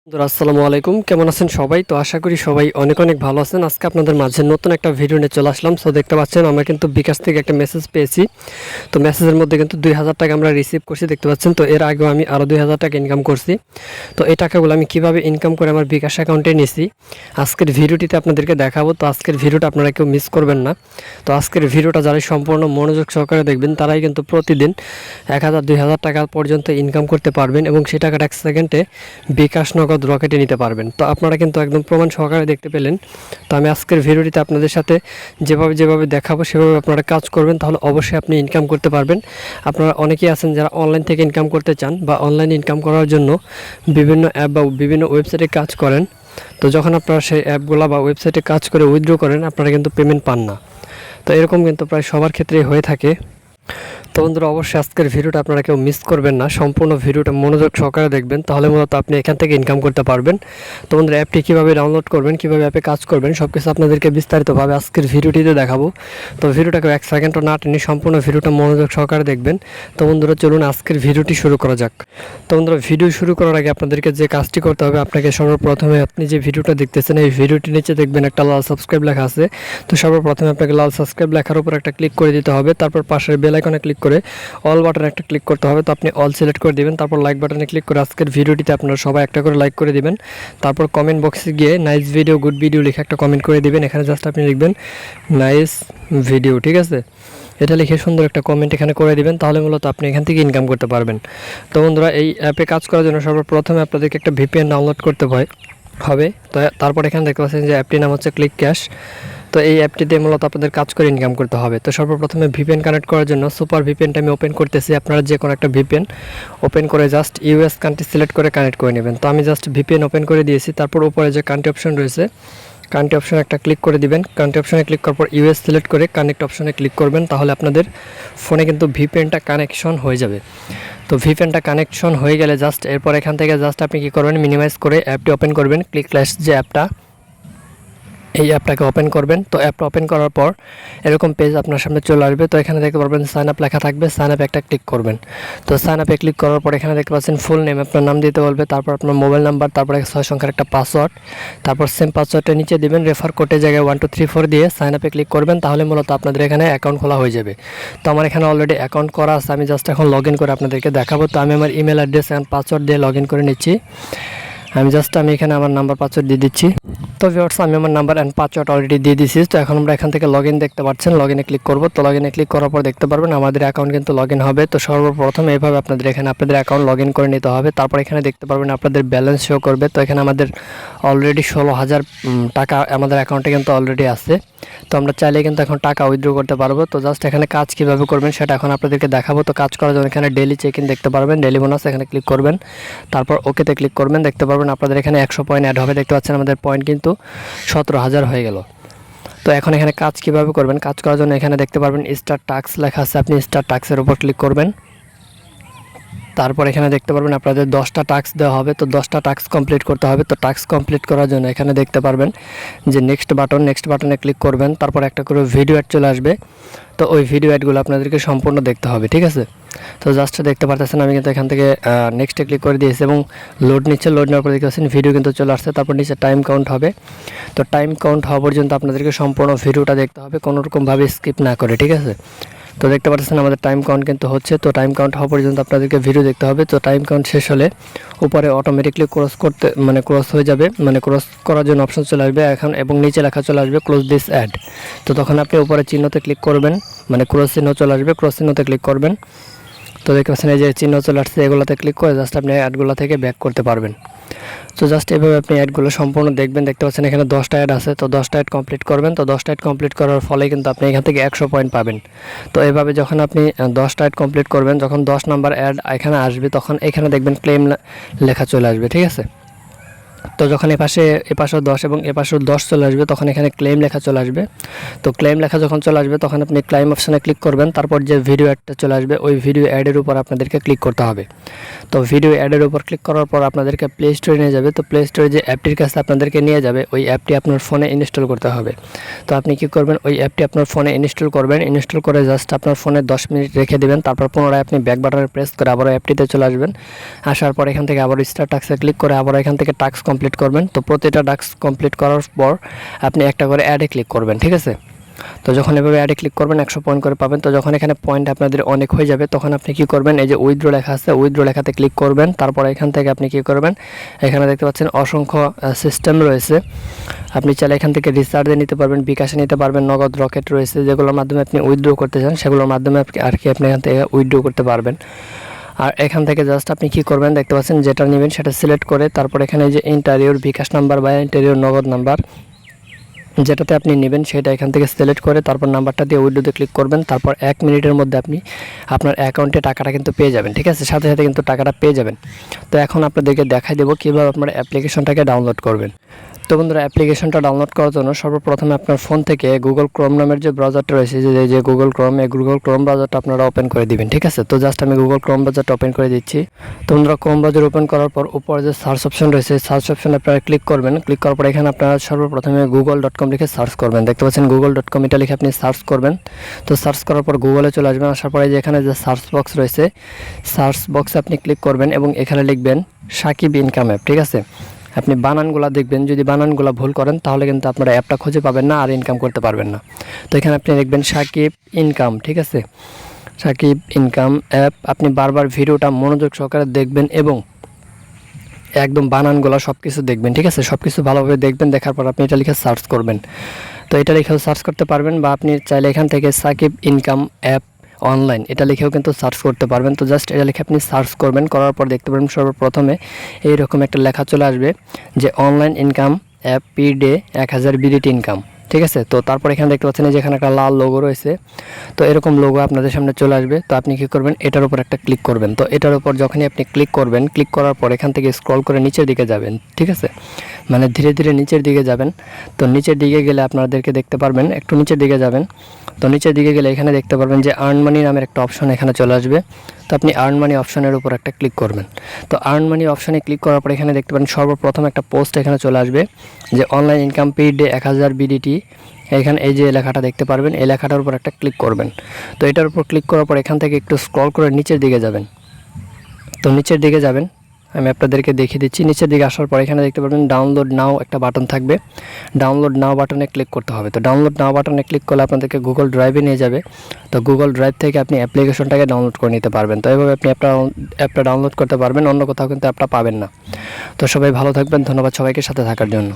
আসসালামু আলাইকুম, কেমন আছেন সবাই? তো আশা করি সবাই অনেক অনেক ভালো আছেন। আজকে আপনাদের মাঝে নতুন একটা ভিডিও নিয়ে চলে আসলাম। সো দেখতে পাচ্ছেন আমরা কিন্তু বিকাশ থেকে একটা মেসেজ পেয়েছি। তো মেসেজের মধ্যে কিন্তু 2000 টাকা আমরা রিসিভ করছি, দেখতে পাচ্ছেন। তো এর আগেও আমি আরও 2000 টাকা ইনকাম করছি। তো এই টাকাগুলো আমি কিভাবে ইনকাম করে আমার বিকাশ অ্যাকাউন্টে নিয়েছি আজকের ভিডিওটিতে আপনাদেরকে দেখাবো। তো আজকের ভিডিওটা আপনারা কেউ মিস করবেন না। তো আজকের ভিডিওটা যারা সম্পূর্ণ মনোযোগ সহকারে দেখবেন তারাই কিন্তু প্রতিদিন 1000-2000 টাকা পর্যন্ত ইনকাম করতে পারবেন এবং সেই টাকাটা 1 সেকেন্ডে বিকাশ নগদ রকেটে নিতে পারবেন। তো আপনারা কিন্তু একদম প্রমাণ সহকারে দেখতে পেলেন। তো আমি আজকের ভিডিওটিতে আপনাদের সাথে যেভাবে দেখাবো সেভাবে আপনারা কাজ করবেন, তাহলে অবশ্যই আপনি ইনকাম করতে পারবেন। আপনারা অনেকেই আছেন যারা অনলাইন থেকে ইনকাম করতে চান বা অনলাইন ইনকাম করার জন্য বিভিন্ন অ্যাপ বা বিভিন্ন ওয়েবসাইটে কাজ করেন। তো যখন আপনারা সেই অ্যাপগুলো বা ওয়েবসাইটে কাজ করে উইথড্র করেন, আপনারা কিন্তু পেমেন্ট পান না। তো এরকম কিন্তু প্রায় সবার ক্ষেত্রেই হয়ে থাকে। তো বন্ধুরা, অবশ্যই আজকের ভিডিওটা আপনারা কেউ মিস করবেন না, সম্পূর্ণ ভিডিওটা মনোযোগ সহকারে দেখবেন, তাহলে মূলত আপনি এখান থেকে ইনকাম করতে পারবেন। তো বন্ধুরা, অ্যাপটি কীভাবে ডাউনলোড করবেন, কীভাবে অ্যাপে কাজ করবেন, সব কিছু আপনাদেরকে বিস্তারিতভাবে আজকের ভিডিওটিতে দেখাবো। তো ভিডিওটাকে 1 সেকেন্ডও না টেনে সম্পূর্ণ ভিডিওটা মনোযোগ সহকারে দেখবেন। তো বন্ধুরা, চলুন আজকের ভিডিওটি শুরু করা যাক। তো বন্ধুরা, ভিডিও শুরু করার আগে আপনাদেরকে যে কাজটি করতে হবে, আপনাকে সর্বপ্রথমে আপনি যে ভিডিওটা দেখতেছেন এই ভিডিওটির নিচে দেখবেন একটা লাল সাবস্ক্রাইব লেখা আছে। তো সর্বপ্রথমে আপনাকে লাল সাবস্ক্রাইব লেখার উপর একটা ক্লিক করে দিতে হবে। তারপর পাশের বেল আইকনে ক্লিক করে অল বাটনে একটা ক্লিক করতে হবে। তো আপনি অল সিলেক্ট করে দিবেন। তারপর লাইক বাটনে ক্লিক করে আজকের ভিডিওটিতে আপনারা সবাই একটা করে লাইক করে দিবেন। তারপর কমেন্ট বক্সে গিয়ে নাইস ভিডিও, গুড ভিডিও লিখে একটা কমেন্ট করে দিবেন। এখানে জাস্ট আপনি লিখবেন নাইস ভিডিও, ঠিক আছে? এটা লিখে সুন্দর একটা কমেন্ট এখানে করে দিবেন, তাহলে মূলত আপনি এখান থেকে ইনকাম করতে পারবেন। তো বন্ধুরা, এই অ্যাপে কাজ করার জন্য সর্বপ্রথমে আপনাদেরকে একটা ভিপিএন ডাউনলোড করতে হবে। তো তারপর এখানে দেখতে পাচ্ছেন যে অ্যাপটির নাম হচ্ছে ক্লিক ক্যাশ। তো এই অ্যাপটিতে মূলত আপনাদের কাজ করে ইনকাম করতে হবে। তো সর্বপ্রথমে ভিপিএন কানেক্ট করার জন্য সুপার ভিপিএনটা আমি ওপেন করতেছি। আপনারা যে কোনো একটা ভিপিএন ওপেন করে জাস্ট ইউএস কান্ট্রি সিলেক্ট করে কানেক্ট করে নেবেন। তো আমি জাস্ট ভিপিএন ওপেন করে দিয়েছি। তারপর উপরে যে কান্ট্রি অপশন রয়েছে, কানেক্ট অপশনে একটা ক্লিক করে দিবেন। কানেক্ট অপশনে ক্লিক করার পর ইউএস সিলেক্ট করে কানেক্ট অপশনে ক্লিক করবেন, তাহলে আপনাদের ফোনে কিন্তু ভিপিএনটা কানেকশন হয়ে যাবে। তো ভিপিএনটা কানেকশন হয়ে গেলে জাস্ট এরপর এখান থেকে জাস্ট আপনি কী করবেন, মিনিমাইজ করে অ্যাপটি ওপেন করবেন। ক্লিক ক্লাস যে অ্যাপটা, এই অ্যাপটাকে ওপেন করবেন। তো অ্যাপটা ওপেন করার পর এরকম পেজ আপনার সামনে চলে আসবে। তো এখানে দেখতে পারবেন সাইন আপ লেখা থাকবে, সাইন আপ একটা ক্লিক করবেন। তো সাইন আপে ক্লিক করার পর এখানে দেখতে পাচ্ছেন ফুল নেম, আপনার নাম দিতে বলবে, তারপর আপনার মোবাইল নাম্বার, তারপর 6 সংখ্যার একটা পাসওয়ার্ড, তারপর সেম পাসওয়ার্ডটা নিচে দিবেন। রেফার কোডের জায়গায় 1 2 3 4 দিয়ে সাইন আপে ক্লিক করবেন, তাহলে মূলত আপনাদের এখানে অ্যাকাউন্ট খোলা হয়ে যাবে। তো আমার এখানে অলরেডি অ্যাকাউন্ট করা আছে, আমি জাস্ট এখন লগ ইন করে আপনাদেরকে দেখাবো। তো আমি আমার ইমেল অ্যাড্রেস অ্যান্ড পাসওয়ার্ড দিয়ে লগ ইন করে নিচ্ছি। আমি এখানে আমার নাম্বার পাসওয়ার্ড দিয়ে দিচ্ছি। তো ভিউয়ার্স, আমি আমার নাম্বার অ্যান্ড পাসওয়ার্ড অলরেডি দিয়ে দিচ্ছি। তো এখন আমরা এখান থেকে লগ ইন দেখতে পাচ্ছেন, লগ ইনে ক্লিক করব। তো লগ ইনে ক্লিক করার পর দেখতে পারবেন আমাদের অ্যাকাউন্ট কিন্তু লগ ইন হবে। তো সর্বপ্রথম এইভাবে আপনাদের এখানে আপনাদের অ্যাকাউন্ট লগ ইন করে নিতে হবে। তারপর এখানে দেখতে পারবেন আপনাদের ব্যালেন্স শো করবে। তো এখানে আমাদের অলরেডি 16,000 টাকা আমাদের অ্যাকাউন্টে কিন্তু অলরেডি আছে। তো আমরা চাইলে কিন্তু এখন টাকা উইথড্র করতে পারবো। তো জাস্ট এখানে কাজ কীভাবে করবেন সেটা এখন আপনাদেরকে দেখাবো। তো কাজ করার জন্য এখানে ডেইলি চেক ইন দেখতে পারবেন, ডেইলি বোনাস, এখানে ক্লিক করবেন। তারপর ওকেতে ক্লিক করবেন। দেখতে পারবেন আপনাদের এখানে 100 পয়েন্ট অ্যাড হবে। দেখতে পাচ্ছেন আমাদের পয়েন্ট কিন্তু 17,000 হয়ে গেল। তো এখন এখানে কাজ কীভাবে করবেন, কাজ করার জন্য এখানে দেখতে পারবেন স্টার টাস্ক লেখা আছে, আপনি স্টার টাস্কের উপর ক্লিক করবেন। তারপর এখানে দেখতে পারবেন আপনাদের 10টা টাস্ক দেওয়া হবে। তো 10টা টাস্ক কমপ্লিট করতে হবে। তো টাস্ক কমপ্লিট করার জন্য এখানে দেখতে পারবেন যে নেক্সট বাটনে ক্লিক করবেন। তারপর একটা করে ভিডিও অ্যাড চলে আসবে। তো ওই ভিডিও অ্যাডগুলো আপনাদেরকে সম্পূর্ণ দেখতে হবে, ঠিক আছে? তো জাস্ট দেখতে পারতেছেন আমি কিন্তু এখান থেকে নেক্সটে ক্লিক করে দিয়েছি এবং লোড নিচ্ছে। লোড নেওয়ার পর দেখতে পাচ্ছেন ভিডিও কিন্তু চলে আসছে। তারপর নিচে টাইম কাউন্ট হবে। তো টাইম কাউন্ট হওয়া পর্যন্ত আপনাদেরকে সম্পূর্ণ ভিডিওটা দেখতে হবে, কোনোরকমভাবে স্কিপ না করে, ঠিক আছে? তো দেখতে পাচ্ছেন আমাদের টাইম কাউন্ট কিন্তু হচ্ছে। তো টাইম কাউন্ট হওয়া পর্যন্ত আপনাদেরকে ভিডিও দেখতে হবে। তো টাইম কাউন্ট শেষ হলে উপরে অটোমেটিকলি ক্রস হয়ে যাবে, ক্রস করার জন্য অপশন চলে আসবে এখন, এবং নিচে লেখা চলে আসবে ক্লোজ দিস অ্যাড। তো তখন আপনি উপরে চিহ্নতে ক্লিক করবেন, ক্রস চিহ্ন চলে আসবে, ক্রস চিহ্নতে ক্লিক করবেন। তো দেখতে পাচ্ছেন এই যে চিহ্ন চলে আসছে, এগুলোতে ক্লিক করে জাস্ট আপনি অ্যাডগুলো থেকে ব্যাক করতে পারবেন। তো জাস্ট এভাবে আপনি অ্যাডগুলো সম্পূর্ণ দেখবেন। দেখতে পাচ্ছেন এখানে 10টা অ্যাড আছে। তো 10টা অ্যাড কমপ্লিট করবেন। তো 10টা অ্যাড কমপ্লিট করার ফলে কিন্তু আপনি এখান থেকে 100 পয়েন্ট পাবেন। তো এভাবে যখন আপনি 10টা অ্যাড কমপ্লিট করবেন, যখন 10 নাম্বার অ্যাড এখানে আসবে, তখন এখানে দেখবেন ক্লেম লেখা চলে আসবে, ঠিক আছে? তো যখন এপাশেও 10 এবং এপাশেও 10 চলে আসবে, তখন এখানে ক্লেম লেখা চলে আসবে। তো ক্লেম লেখা যখন চলে আসবে তখন আপনি ক্লেম অপশানে ক্লিক করবেন। তারপর যে ভিডিও অ্যাডটা চলে আসবে ওই ভিডিও অ্যাডের উপর আপনাদেরকে ক্লিক করতে হবে। তো ভিডিও অ্যাডের উপর ক্লিক করার পর আপনাদেরকে প্লে স্টোরে নিয়ে যাবে। তো প্লে স্টোরে যে অ্যাপটির কাছে আপনাদেরকে নিয়ে যাবে ওই অ্যাপটি আপনার ফোনে ইনস্টল করতে হবে। তো আপনি কী করবেন, ওই অ্যাপটি আপনার ফোনে ইনস্টল করবেন। ইনস্টল করে জাস্ট আপনার ফোনে 10 মিনিট রেখে দেবেন। তারপর পুনরায় আপনি ব্যাক বাটনে প্রেস করে আবারও অ্যাপটিতে চলে আসবেন। আসার পর এখান থেকে আবার স্টার টাস্কে ক্লিক করে আবার এখান থেকে টাস্ক কমপ্লিট করবেন। তো প্রতিটা টাস্ক কমপ্লিট করার পর আপনি একটা করে অ্যাডে ক্লিক করবেন, ঠিক আছে। তো যখন এভাবে অ্যাডে ক্লিক করবেন 100 পয়েন্ট করে পাবেন। তো যখন এখানে পয়েন্ট আপনাদের অনেক হয়ে যাবে তখন আপনি কি করবেন, এই যে উইথড্র লেখা আছে উইথড্র লেখাতে ক্লিক করবেন। তারপর এখান থেকে আপনি কি করবেন, এখানে দেখতে পাচ্ছেন অসংখ্য সিস্টেম রয়েছে। আপনি চাইলে এখান থেকে রিচার্জে নিতে পারবেন, বিকাশে নিতে পারবেন, নগদ রকেট রয়েছে যেগুলোর মাধ্যমে আপনি উইথড্র করতে চান সেগুলোর মাধ্যমে আর কি আপনি এখান থেকে উইথড্র করতে পারবেন। আর এখান থেকে জাস্ট আপনি কি করবেন, দেখতে পাচ্ছেন যেটা নেবেন সেটা সিলেক্ট করে তারপর এখানে যে ইন্টারিয়র বিকাশ নাম্বার বা ইন্টারিয়র নগদ নাম্বার যেটাতে আপনি নেবেন সেটা এখান থেকে সিলেক্ট করে তারপর নাম্বারটা দিয়ে উইথড্রোতে ক্লিক করবেন। তারপর 1 মিনিটের মধ্যে আপনি আপনার অ্যাকাউন্টে টাকাটা কিন্তু পেয়ে যাবেন, ঠিক আছে, সাথে সাথে কিন্তু টাকাটা পেয়ে যাবেন। তো এখন আপনাদেরকে দেখাই দেবো কীভাবে আপনারা অ্যাপ্লিকেশনটাকে ডাউনলোড করবেন। তো বন্ধুরা, অ্যাপ্লিকেশনটা ডাউনলোড করার জন্য সর্বপ্রথমে আপনার ফোন থেকে গুগল ক্রোম নামের যে ব্রাউজারটা রয়েছে যে গুগল ক্রোম, এই গুগল ক্রোম ব্রাউজারটা আপনারা ওপেন করে দিবেন, ঠিক আছে। তো জাস্ট আমি গুগল ক্রোম ব্রাউজারটা ওপেন করে দিচ্ছি। তো বন্ধুরা, ক্রোম ব্রাউজার ওপেন করার পর উপরে যে সার্চ অপশন রয়েছে সার্চ অপশনে আপনারা ক্লিক করবেন। ক্লিক করার পর এখানে আপনারা সর্বপ্রথমে google.com লিখে সার্চ করবেন। দেখতে পাচ্ছেন google.com, এটা লিখে আপনি সার্চ করবেন। তো সার্চ করার পর গুগলে চলে আসবেন। আসার পরে যে এখানে যে সার্চ বক্স রয়েছে সার্চ বক্সে আপনি ক্লিক করবেন এবং এখানে লিখবেন সাকিব ইনকাম অ্যাপ, ঠিক আছে। আপনি বানানগুলো দেখবেন, যদি বানানগুলো ভুল করেন তাহলে কিন্তু আপনারা অ্যাপটা খুঁজে পাবেন না আর ইনকাম করতে পারবেন না। তো এখানে আপনি লিখবেন সাকিব ইনকাম, ঠিক আছে, সাকিব ইনকাম অ্যাপ। আপনি বারবার ভিডিওটা মনোযোগ সহকারে দেখবেন এবং একদম বানানগুলো সব কিছু দেখবেন, ঠিক আছে, সব কিছু ভালোভাবে দেখবেন। দেখার পর আপনি এটা লিখে সার্চ করবেন। তো এটা লিখেও সার্চ করতে পারবেন বা আপনি চাইলে এখান থেকে সাকিব ইনকাম অ্যাপ অনলাইন এটা লিখেও কিন্তু সার্চ করতে পারবেন। তো জাস্ট এটা লিখে আপনি সার্চ করবেন, করার পর দেখতে পারবেন সর্বপ্রথমে এইরকম একটা লেখা চলে আসবে যে online income app perday 1000 BDT income, ঠিক আছে। তো তারপর এখানে দেখতে পাচ্ছেন যেখানে একটা লাল লোগো রয়েছে, তো এরকম লোগো আপনাদের সামনে চলে আসবে। তো আপনি কী করবেন, এটার উপর একটা ক্লিক করবেন। তো এটার উপর যখনই আপনি ক্লিক করবেন, ক্লিক করার পর এখান থেকে স্ক্রল করে নিচের দিকে যাবেন, ঠিক আছে, মানে ধীরে ধীরে নিচের দিকে যাবেন। তো নিচের দিকে গেলে আপনাদেরকে দেখতে পারবেন, একটু নিচের দিকে যাবেন। তো নিচের দিকে গেলে এখানে দেখতে পারবেন যে আর্ন মানি নামের একটা অপশন এখানে চলে আসবে। তো আপনি আর্ন মানি অপশনের উপর একটা ক্লিক করবেন। তো আর্ন মানি অপশনে ক্লিক করার পর এখানে দেখতে পারেন সর্বপ্রথম একটা পোস্ট এখানে চলে আসবে যে অনলাইন ইনকাম perday 1000 বিডিটি। এখানে এই যে লেখাটা দেখতে পারবেন, এই লেখাটার উপর একটা ক্লিক করবেন। তো এটার উপর ক্লিক করার পর এখান থেকে একটু স্ক্রল করে নিচের দিকে যাবেন। তো নিচের দিকে যাবেন, আমি আপনাদেরকে দেখিয়ে দিচ্ছি। নিচের দিকে আসার পর এখানে দেখতে পারবেন ডাউনলোড নাও একটা বাটন থাকবে, ডাউনলোড নাও বাটনে ক্লিক করতে হবে। তো ডাউনলোড নাও বাটনে ক্লিক করলে আপনাদেরকে গুগল ড্রাইভে নিয়ে যাবে। তো গুগল ড্রাইভ থেকে আপনি অ্যাপ্লিকেশনটাকে ডাউনলোড করে নিতে পারবেন। তো এইভাবে আপনি অ্যাপটা ডাউনলোড করতে পারবেন, অন্য কোথাও কিন্তু অ্যাপটা পাবেন না। তো সবাই ভালো থাকবেন, ধন্যবাদ সবাইকে সাথে থাকার জন্য।